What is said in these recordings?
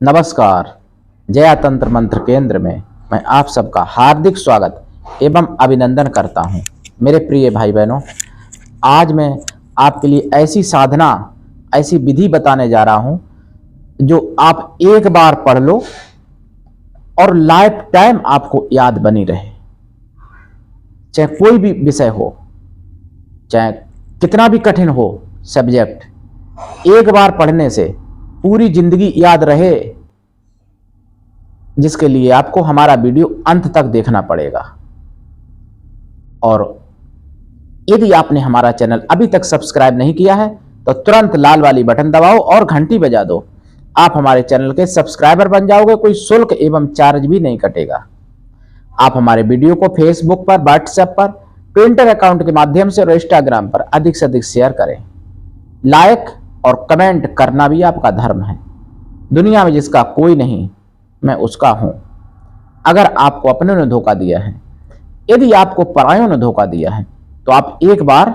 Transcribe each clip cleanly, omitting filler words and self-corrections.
नमस्कार। जया तंत्र मंत्र केंद्र में मैं आप सबका हार्दिक स्वागत एवं अभिनंदन करता हूं। मेरे प्रिय भाई बहनों, आज मैं आपके लिए ऐसी साधना, ऐसी विधि बताने जा रहा हूं जो आप एक बार पढ़ लो और लाइफ टाइम आपको याद बनी रहे। चाहे कोई भी विषय हो, चाहे कितना भी कठिन हो सब्जेक्ट, एक बार पढ़ने से पूरी जिंदगी याद रहे, जिसके लिए आपको हमारा वीडियो अंत तक देखना पड़ेगा। और यदि आपने हमारा चैनल अभी तक सब्सक्राइब नहीं किया है तो तुरंत लाल वाली बटन दबाओ और घंटी बजा दो। आप हमारे चैनल के सब्सक्राइबर बन जाओगे, कोई शुल्क एवं चार्ज भी नहीं कटेगा। आप हमारे वीडियो को फेसबुक पर, व्हाट्सएप पर, ट्विटर अकाउंट के माध्यम से और इंस्टाग्राम पर अधिक से अधिक शेयर करें। लाइक और कमेंट करना भी आपका धर्म है। दुनिया में जिसका कोई नहीं, मैं उसका हूं। अगर आपको अपनों ने धोखा दिया है, यदि आपको परायों ने धोखा दिया है, तो आप एक बार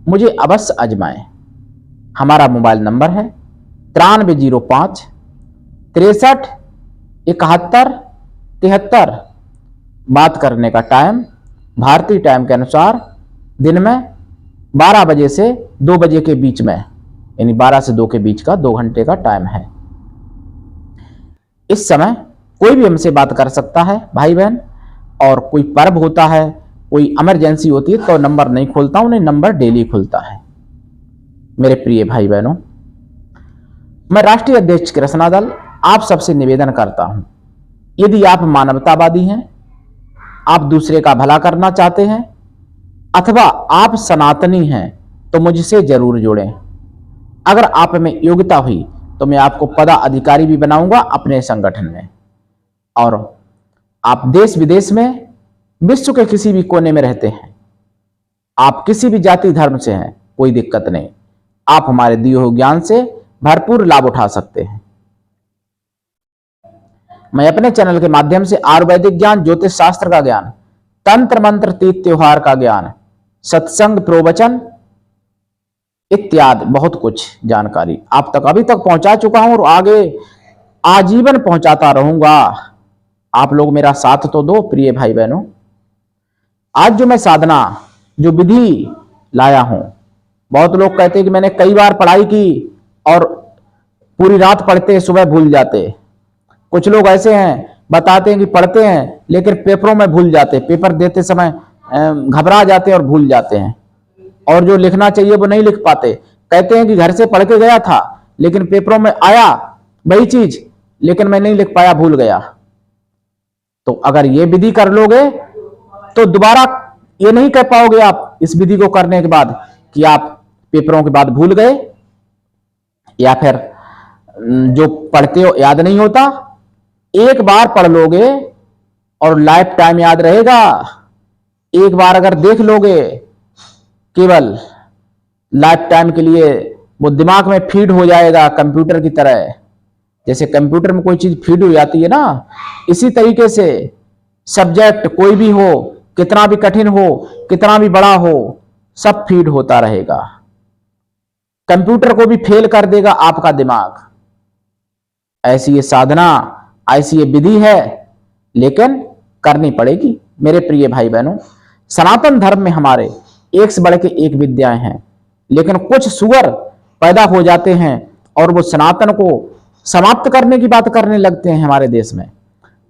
मुझे अवश्य आजमाएं। हमारा मोबाइल नंबर है 9305 63 71 73। बात करने का टाइम भारतीय टाइम के अनुसार दिन में 12 बजे से 2 बजे के बीच में, यानी 12 से 2 के बीच का 2 घंटे का टाइम है। इस समय कोई भी हमसे बात कर सकता है भाई बहन। और कोई पर्व होता है, कोई इमरजेंसी होती है तो नंबर नहीं खोलता हूं, नहीं नंबर डेली खुलता है। मेरे प्रिय भाई बहनों, मैं राष्ट्रीय अध्यक्ष कृष्णा दल आप सबसे निवेदन करता हूं, यदि आप मानवतावादी हैं, आप दूसरे का भला करना चाहते हैं, अथवा आप सनातनी हैं, तो मुझसे जरूर जुड़ें। अगर आप में योग्यता हुई तो मैं आपको पदाधिकारी भी बनाऊंगा अपने संगठन में। और आप देश विदेश में, विश्व के किसी भी कोने में रहते हैं, आप किसी भी जाति धर्म से हैं, कोई दिक्कत नहीं, आप हमारे दिए हुए ज्ञान से भरपूर लाभ उठा सकते हैं। मैं अपने चैनल के माध्यम से आयुर्वेदिक ज्ञान, ज्योतिष शास्त्र का ज्ञान, तंत्र मंत्र, तीज त्योहार का ज्ञान, सत्संग, प्रवचन इत्यादि बहुत कुछ जानकारी आप तक अभी तक पहुंचा चुका हूं और आगे आजीवन पहुंचाता रहूंगा। आप लोग मेरा साथ तो दो प्रिय भाई बहनों। आज जो मैं साधना, जो विधि लाया हूं, बहुत लोग कहते हैं कि मैंने कई बार पढ़ाई की और पूरी रात पढ़ते सुबह भूल जाते। कुछ लोग ऐसे हैं, बताते हैं कि पढ़ते हैं लेकिन पेपरों में भूल जाते, पेपर देते समय घबरा जाते और भूल जाते हैं, और जो लिखना चाहिए वो नहीं लिख पाते। कहते हैं कि घर से पढ़ के गया था लेकिन पेपरों में आया वही चीज, लेकिन मैं नहीं लिख पाया, भूल गया। तो अगर ये विधि कर लोगे तो दोबारा ये नहीं कह पाओगे आप इस विधि को करने के बाद कि आप पेपरों के बाद भूल गए, या फिर जो पढ़ते हो याद नहीं होता। एक बार पढ़ लोगे और लाइफ टाइम याद रहेगा। एक बार अगर देख लोगे, केवल लाइफ टाइम के लिए वो दिमाग में फीड हो जाएगा, कंप्यूटर की तरह। जैसे कंप्यूटर में कोई चीज फीड हो जाती है ना, इसी तरीके से सब्जेक्ट कोई भी हो, कितना भी कठिन हो, कितना भी बड़ा हो, सब फीड होता रहेगा। कंप्यूटर को भी फेल कर देगा आपका दिमाग। ऐसी ये साधना, ऐसी ये विधि है, लेकिन करनी पड़ेगी। मेरे प्रिय भाई बहनों, सनातन धर्म में हमारे एक से बढ़ के एक विद्याएं हैं, लेकिन कुछ सुअर पैदा हो जाते हैं और वो सनातन को समाप्त करने की बात करने लगते हैं हमारे देश में।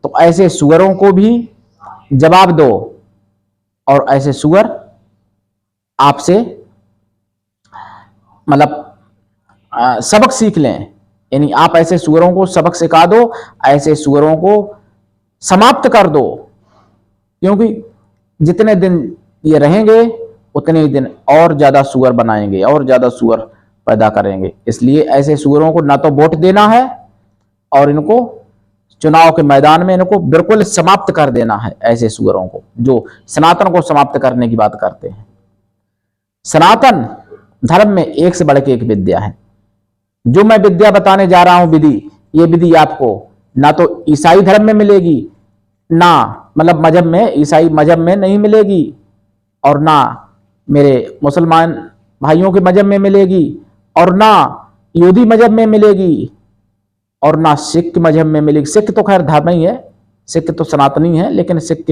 तो ऐसे सुअरों को भी जवाब दो, और ऐसे सुअर आपसे मतलब सबक सीख लें। यानी आप ऐसे सुअरों को सबक सिखा दो, ऐसे सुअरों को समाप्त कर दो, क्योंकि जितने दिन ये रहेंगे उतने ही दिन और ज्यादा सुअर बनाएंगे और ज्यादा सुअर पैदा करेंगे। इसलिए ऐसे सुअरों को ना तो वोट देना है और इनको चुनाव के मैदान में इनको बिल्कुल समाप्त कर देना है। ऐसे सुअरों को जो सनातन को समाप्त करने की बात करते हैं। सनातन धर्म में एक से बढ़ के एक विद्या है। जो मैं विद्या बताने जा रहा हूं विधि, ये विधि आपको ना तो ईसाई धर्म में मिलेगी, ना मतलब मजहब में, ईसाई मजहब में नहीं मिलेगी, और ना मेरे मुसलमान भाइयों के मजहब में मिलेगी, और ना यहूदी मजहब में मिलेगी, और ना सिख मजहब में मिलेगी। सिख तो खैर धर्म ही है, सिख तो सनातनी है, लेकिन सिख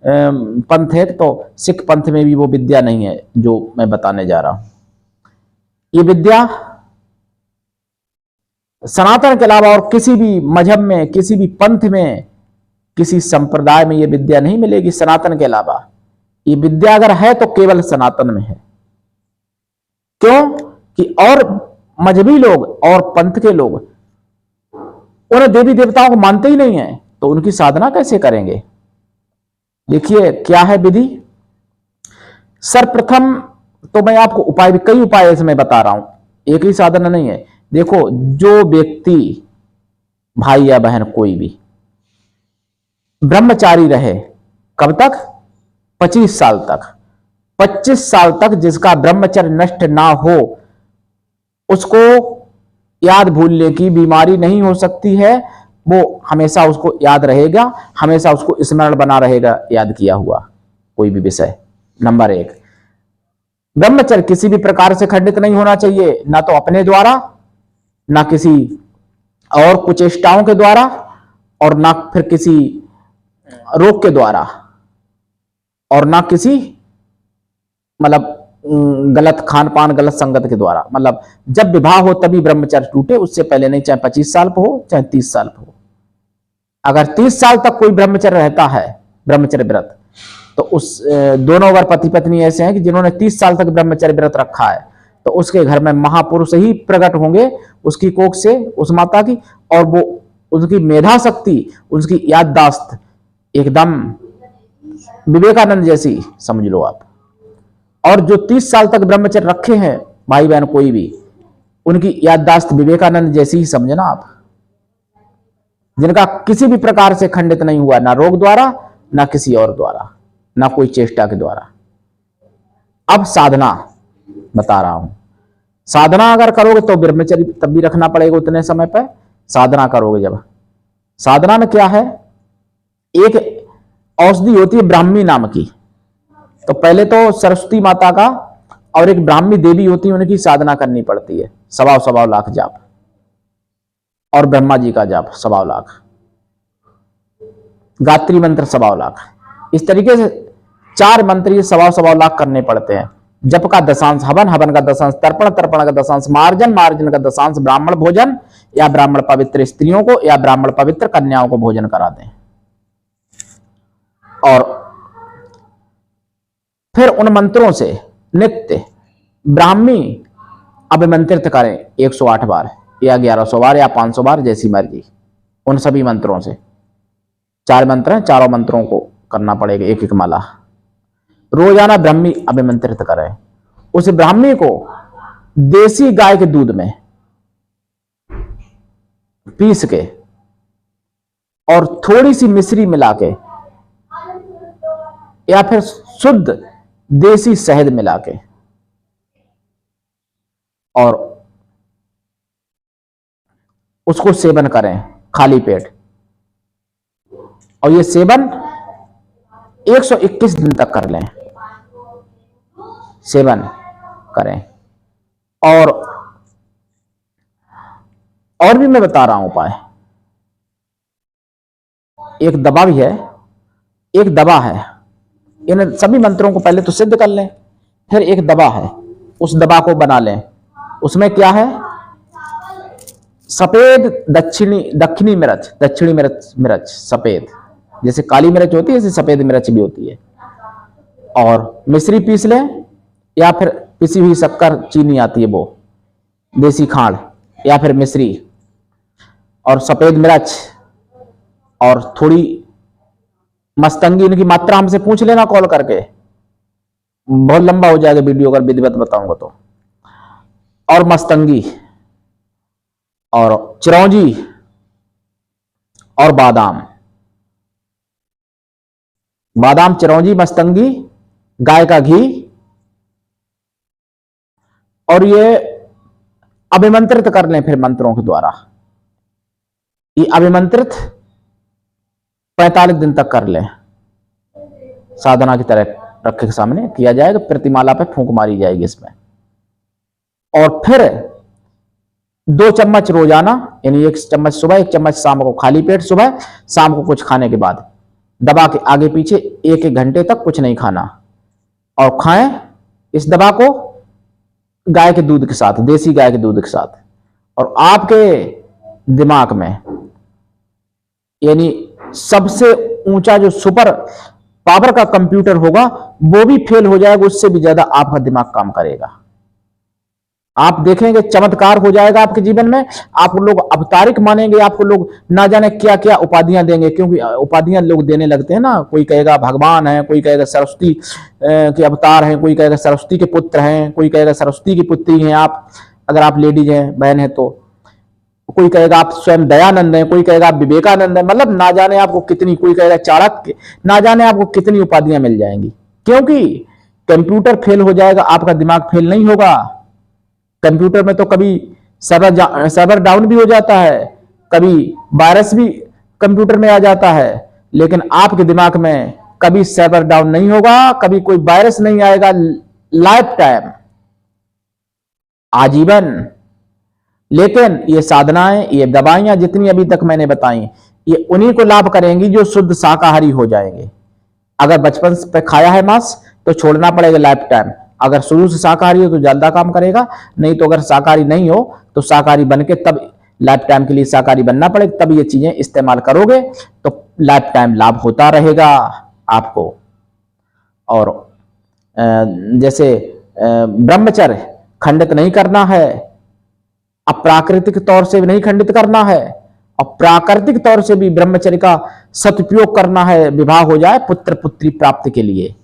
पंथ है तो सिख पंथ में भी वो विद्या नहीं है जो मैं बताने जा रहा हूं। ये विद्या सनातन के अलावा और किसी भी मजहब में, किसी भी पंथ में, किसी संप्रदाय में ये विद्या नहीं मिलेगी सनातन के अलावा। ये विद्या अगर है तो केवल सनातन में है। क्यों कि और मजहबी लोग और पंथ के लोग उन्हें देवी देवताओं को मानते ही नहीं है, तो उनकी साधना कैसे करेंगे। देखिए क्या है विधि। सर्वप्रथम तो मैं आपको उपाय भी, कई उपाय ऐसे मैं बता रहा हूं, एक ही साधना नहीं है। देखो, जो व्यक्ति, भाई या बहन कोई भी ब्रह्मचारी रहे, कब तक? 25 साल तक। 25 साल तक जिसका ब्रह्मचर्य नष्ट ना हो, उसको याद भूलने की बीमारी नहीं हो सकती है। वो हमेशा उसको याद रहेगा, हमेशा उसको स्मरण बना रहेगा याद किया हुआ कोई भी विषय। नंबर 1, ब्रह्मचर्य किसी भी प्रकार से खंडित नहीं होना चाहिए, ना तो अपने द्वारा, ना किसी और कुचेष्टाओं के द्वारा, और ना फिर किसी रोग के द्वारा, और ना किसी मतलब गलत खान पान, गलत संगत के द्वारा। मतलब जब विवाह हो तभी ब्रह्मचर्य टूटे, उससे पहले नहीं। चाहे 25 साल पर हो, चाहे 30 साल पर हो। अगर 30 साल तक कोई ब्रह्मचर्य रहता है, ब्रह्मचर्य व्रत, तो उस दोनों अगर पति पत्नी ऐसे हैं कि जिन्होंने 30 साल तक ब्रह्मचर्य व्रत रखा है, तो उसके घर में महापुरुष ही प्रकट होंगे उसकी कोख से, उस माता की, और वो उसकी मेधा शक्ति, उसकी याददाश्त एकदम विवेकानंद जैसी समझ लो आप। और जो 30 साल तक ब्रह्मचर्य रखे हैं भाई बहन कोई भी, उनकी याददाश्त विवेकानंद जैसी ही समझना आप, जिनका किसी भी प्रकार से खंडित नहीं हुआ, ना रोग द्वारा, ना किसी और द्वारा, ना कोई चेष्टा के द्वारा। अब साधना बता रहा हूं। साधना अगर करोगे तो ब्रह्मचर्य तब भी रखना पड़ेगा उतने समय पर। साधना करोगे जब, साधना में क्या है, एक औषधि होती है ब्राह्मी नाम की। तो पहले तो सरस्वती माता का और एक ब्राह्मी देवी होती है, उनकी साधना करनी पड़ती है। 1.25 लाख जाप, और ब्रह्मा जी का जाप 1.25 लाख, गायत्री मंत्र 1.25 लाख। इस तरीके से 4 मंत्र ये 1.25 लाख करने पड़ते हैं। जप का दशांश हवन, हवन का दशांश तर्पण, तर्पण का दशांश मार्जन, मार्जन का दशांश ब्राह्मण भोजन, या ब्राह्मण पवित्र स्त्रियों को या ब्राह्मण पवित्र कन्याओं को भोजन कराते हैं। और फिर उन मंत्रों से नित्य ब्राह्मी अभिमंत्रित करें 108 बार या 1100 बार या 500 बार, जैसी मर्जी। उन सभी मंत्रों से, 4 मंत्र हैं, चारों मंत्रों को करना पड़ेगा, एक एक माला। रोजाना ब्राह्मी अभिमंत्रित करें। उस ब्राह्मी को देसी गाय के दूध में पीस के और थोड़ी सी मिश्री मिला के, या फिर शुद्ध देसी शहद मिला के, और उसको सेवन करें खाली पेट। और ये सेवन 121 दिन तक कर लें, सेवन करें। और भी मैं बता रहा हूं उपाय। एक दवा भी है, एक दवा है। इन सभी मंत्रों को पहले तो सिद्ध कर लें, फिर एक दवा है, उस दवा को बना लें। उसमें क्या है, सफेद दक्षिणी मिर्च सफेद, जैसे काली मिर्च होती है ऐसे सफेद मिर्च भी होती है। और मिश्री पीस लें, या फिर पिसी हुई शक्कर, चीनी आती है वो, देसी खांड, या फिर मिश्री और सफेद मिर्च और थोड़ी मस्तंगी। इनकी मात्रा हमसे पूछ लेना कॉल करके, बहुत लंबा हो जाएगा वीडियो अगर विधिवत बताऊंगा तो। और मस्तंगी और चिरौंजी और बादाम, चिरौंजी, मस्तंगी, गाय का घी, और ये अभिमंत्रित कर लें फिर मंत्रों के द्वारा। ये अभिमंत्रित 45 दिन तक कर लें, साधना की तरह रखे के सामने किया जाएगा। प्रतिमाला पे फूंक मारी जाएगी इसमें। और फिर 2 चम्मच रोजाना, यानी 1 चम्मच सुबह 1 चम्मच शाम को, खाली पेट सुबह, शाम को कुछ खाने के बाद, दवा के आगे पीछे 1-1 घंटे तक कुछ नहीं खाना। और खाएं इस दवा को गाय के दूध के साथ, देसी गाय के दूध के साथ। और आपके दिमाग में यानी सबसे ऊंचा जो सुपर पावर का कंप्यूटर होगा वो भी फेल हो जाएगा, उससे भी ज्यादा आपका दिमाग काम करेगा। आप देखेंगे चमत्कार हो जाएगा आपके जीवन में। आप लोग अवतारिक मानेंगे, आपको लोग ना जाने क्या क्या उपाधियां देंगे, क्योंकि उपाधियां लोग देने लगते हैं ना। कोई कहेगा भगवान है, कोई कहेगा सरस्वती के अवतार हैं, कोई कहेगा सरस्वती के पुत्र हैं, कोई कहेगा सरस्वती की पुत्री हैं आप, अगर आप लेडीज हैं, बहन है तो। कोई कहेगा आप स्वयं दयानंद हैं, कोई कहेगा आप विवेकानंद है। मतलब ना जाने आपको कितनी, कोई कहेगा चाणक्य, ना जाने आपको कितनी उपाधियां मिल जाएंगी। क्योंकि कंप्यूटर फेल हो जाएगा, आपका दिमाग फेल नहीं होगा। कंप्यूटर में तो कभी सर्वर डाउन भी हो जाता है, कभी वायरस भी कंप्यूटर में आ जाता है, लेकिन आपके दिमाग में कभी सर्वर डाउन नहीं होगा, कभी कोई वायरस नहीं आएगा। लाइफ टाइम, आजीवन। लेकिन ये साधनाएं, ये दवाइयां जितनी अभी तक मैंने बताई, ये उन्हीं को लाभ करेंगी जो शुद्ध शाकाहारी हो जाएंगे। अगर बचपन पे खाया है मांस तो छोड़ना पड़ेगा लाइफ टाइम। अगर शुरू से शाकाहारी हो तो ज्यादा काम करेगा, नहीं तो अगर शाकाहारी नहीं हो तो शाकाहारी बन के तब लाइफ टाइम के लिए शाकाहारी बनना पड़ेगा। तब ये चीजें इस्तेमाल करोगे तो लाइफ टाइम लाभ होता रहेगा आपको। और जैसे ब्रह्मचर्य खंडित नहीं करना है, अप्राकृतिक तौर से भी नहीं खंडित करना है, और प्राकृतिक तौर से भी ब्रह्मचर्य का सदुपयोग करना है। विवाह हो जाए पुत्र पुत्री प्राप्ति के लिए,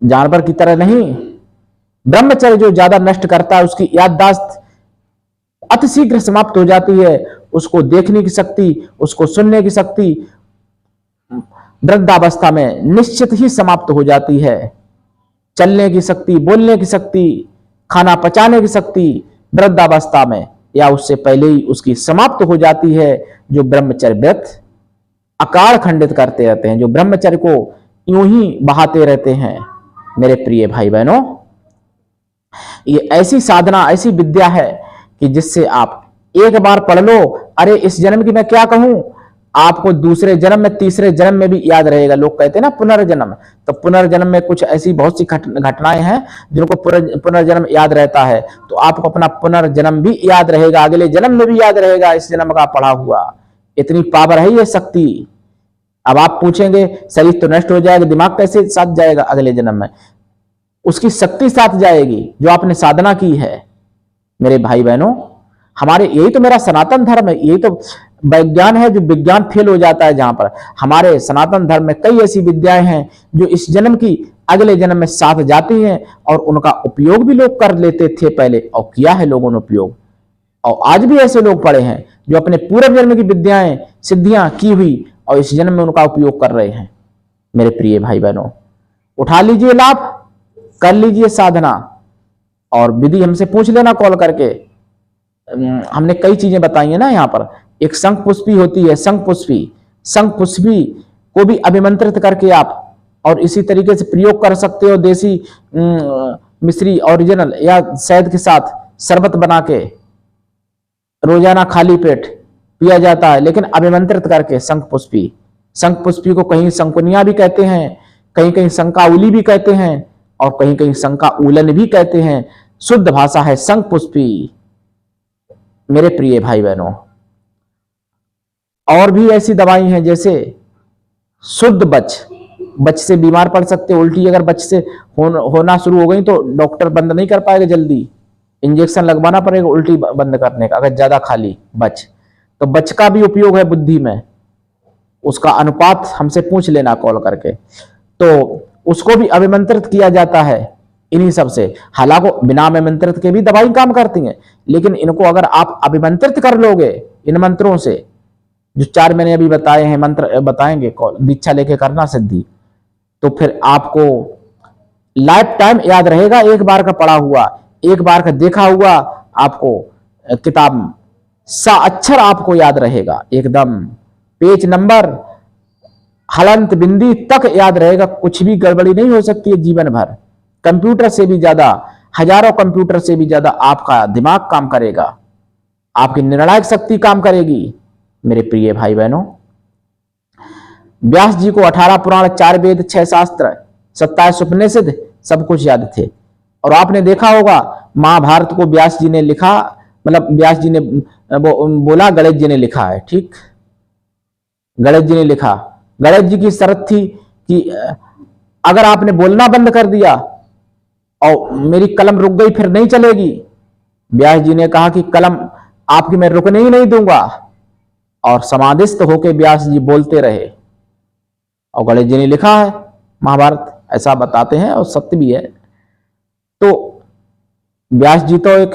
जानवर की तरह नहीं। ब्रह्मचर्य जो ज्यादा नष्ट करता है, उसकी याददाश्त अति शीघ्र समाप्त हो जाती है, उसको देखने की शक्ति, उसको सुनने की शक्ति वृद्धावस्था में निश्चित ही समाप्त हो जाती है। चलने की शक्ति, बोलने की शक्ति, खाना पचाने की शक्ति वृद्धावस्था में या उससे पहले ही उसकी समाप्त हो जाती है। जो ब्रह्मचर्य व्रत अकाल खंडित करते रहते हैं, जो ब्रह्मचर्य को यूं ही बहाते रहते हैं, मेरे प्रिय भाई बहनों, ये ऐसी साधना, ऐसी विद्या है कि जिससे आप एक बार पढ़ लो, अरे इस जन्म की मैं क्या कहूं, आपको दूसरे जन्म में, तीसरे जन्म में भी याद रहेगा। लोग कहते हैं ना पुनर्जन्म, तो पुनर्जन्म में कुछ ऐसी बहुत सी घटनाएं हैं जिनको पुनर्जन्म याद रहता है, तो आपको अपना पुनर्जन्म भी याद रहेगा, अगले जन्म में भी याद रहेगा इस जन्म का पढ़ा हुआ। इतनी पावर है ये शक्ति। अब आप पूछेंगे शरीर तो नष्ट हो जाएगा, दिमाग कैसे साथ जाएगा अगले जन्म में? उसकी शक्ति साथ जाएगी जो आपने साधना की है। मेरे भाई बहनों, हमारे यही तो मेरा सनातन धर्म है, यही तो विज्ञान है जो विज्ञान फेल हो जाता है। जहां पर हमारे सनातन धर्म में कई ऐसी विद्याएं हैं जो इस जन्म की अगले जन्म में साथ जाती हैं, और उनका उपयोग भी लोग कर लेते थे पहले, और किया है लोगों ने उपयोग। और आज भी ऐसे लोग पड़े हैं जो अपने पूर्व जन्म की विद्याएं, सिद्धियां की हुई और इस जन्म में उनका उपयोग कर रहे हैं। मेरे प्रिय भाई बहनों, उठा लीजिए लाभ, कर लीजिए साधना, और विधि हमसे पूछ लेना कॉल करके। हमने कई चीजें बताई है ना यहाँ पर। एक शंख पुष्पी होती है, शंख पुष्पी को भी अभिमंत्रित करके आप और इसी तरीके से प्रयोग कर सकते हो। देसी मिश्री ओरिजिनल या शहद के साथ शरबत बना के रोजाना खाली पेट पिया जाता है, लेकिन अभिमंत्रित करके। शंख पुष्पी को कहीं शंकुनिया भी कहते हैं, कहीं कहीं शंकाउली भी कहते हैं, और कहीं कहीं शंकाउलन भी कहते हैं। शुद्ध भाषा है शंख पुष्पी। मेरे प्रिय भाई बहनों, और भी ऐसी दवाई हैं जैसे शुद्ध बच से बीमार पड़ सकते। उल्टी अगर बच से होना शुरू हो गई तो डॉक्टर बंद नहीं कर पाएगा, जल्दी इंजेक्शन लगवाना पड़ेगा उल्टी बंद करने का। अगर ज्यादा खाली बच, तो बच का भी उपयोग है बुद्धि में, उसका अनुपात हमसे पूछ लेना कॉल करके, तो उसको भी अभिमंत्रित किया जाता है इन्हीं सब से। हालांकि बिना अभिमंत्रित के भी दवाई काम करती हैं, लेकिन इनको अगर आप अभिमंत्रित कर लोगे इन मंत्रों से, जो 4 मैंने अभी बताए हैं मंत्र बताएंगे, दीक्षा लेके करना सिद्धि, तो फिर आपको लाइफ टाइम याद रहेगा। एक बार का पढ़ा हुआ, एक बार का देखा हुआ आपको किताब सा अक्षर आपको याद रहेगा, एकदम पेज नंबर हलंत बिंदी तक याद रहेगा। कुछ भी गड़बड़ी नहीं हो सकती है जीवन भर। कंप्यूटर से भी ज्यादा, हजारों कंप्यूटर से भी ज्यादा आपका दिमाग काम करेगा। आपकी निर्णायक शक्ति काम करेगी। मेरे प्रिय भाई बहनों, व्यास जी को 18 पुराण, 4 वेद, 6 शास्त्र, 27 उपनिषद सब कुछ याद थे। और आपने देखा होगा महाभारत को व्यास जी ने लिखा, मतलब व्यास जी ने बोला गणेश जी ने लिखा है। ठीक, गणेश जी ने लिखा। गणेश जी की शर्त थी कि अगर आपने बोलना बंद कर दिया और मेरी कलम रुक गई फिर नहीं चलेगी। व्यास जी ने कहा कि कलम आपकी मैं रुकने ही नहीं दूंगा, और समाधिस्थ होकर व्यास जी बोलते रहे और गणेश जी ने लिखा है महाभारत, ऐसा बताते हैं और सत्य भी है। तो व्यास जी तो एक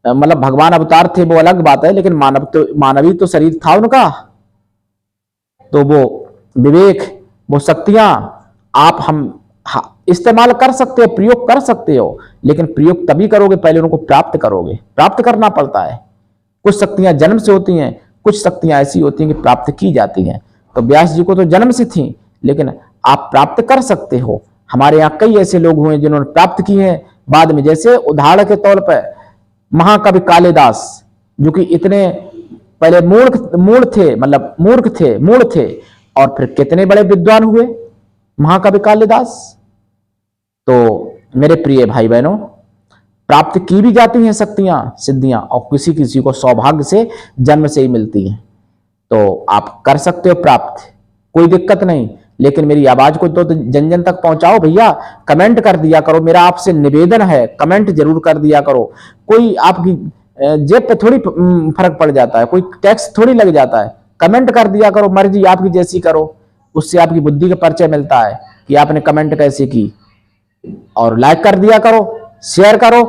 मतलब भगवान अवतार थे, वो अलग बात है, लेकिन मानवीय तो शरीर था उनका। तो वो विवेक, वो शक्तियां आप हम इस्तेमाल कर सकते हो, प्रयोग कर सकते हो, लेकिन प्रयोग तभी करोगे पहले उनको प्राप्त करोगे। प्राप्त करना पड़ता है। कुछ शक्तियां जन्म से होती हैं, कुछ शक्तियां ऐसी होती हैं कि प्राप्त की जाती हैं। तो व्यास जी को तो जन्म से थी, लेकिन आप प्राप्त कर सकते हो। हमारे यहाँ कई ऐसे लोग हुए जिन्होंने प्राप्त की हैं बाद में। जैसे उदाहरण के तौर पर महाकवि कालिदास, जो कि इतने पहले मूढ़ थे और फिर कितने बड़े विद्वान हुए महाकवि कालिदास। तो मेरे प्रिय भाई बहनों, प्राप्त की भी जाती हैं शक्तियां, सिद्धियां, और किसी किसी को सौभाग्य से जन्म से ही मिलती हैं। तो आप कर सकते हो प्राप्त, कोई दिक्कत नहीं। लेकिन मेरी आवाज को तो जन जन तक पहुंचाओ भैया। कमेंट कर दिया करो, मेरा आपसे निवेदन है, कमेंट जरूर कर दिया करो। कोई आपकी जेब पे थोड़ी फर्क पड़ जाता है, कोई टैक्स थोड़ी लग जाता है। कमेंट कर दिया करो, मर्जी आपकी जैसी करो, उससे आपकी बुद्धि का परिचय मिलता है कि आपने कमेंट कैसे की। और लाइक कर दिया करो, शेयर करो।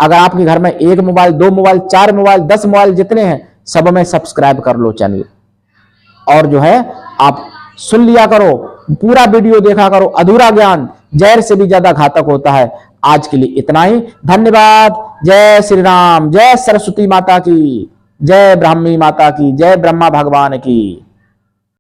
अगर आपके घर में 1 मोबाइल, 2 मोबाइल, 4 मोबाइल, 10 मोबाइल जितने हैं, सब में सब्सक्राइब कर लो चैनल। और जो है आप सुन लिया करो, पूरा वीडियो देखा करो। अधूरा ज्ञान जहर से भी ज्यादा घातक होता है। आज के लिए इतना ही, धन्यवाद। जय श्री राम, जय सरस्वती माता की, जय ब्राह्मी माता की, जय ब्रह्मा भगवान की।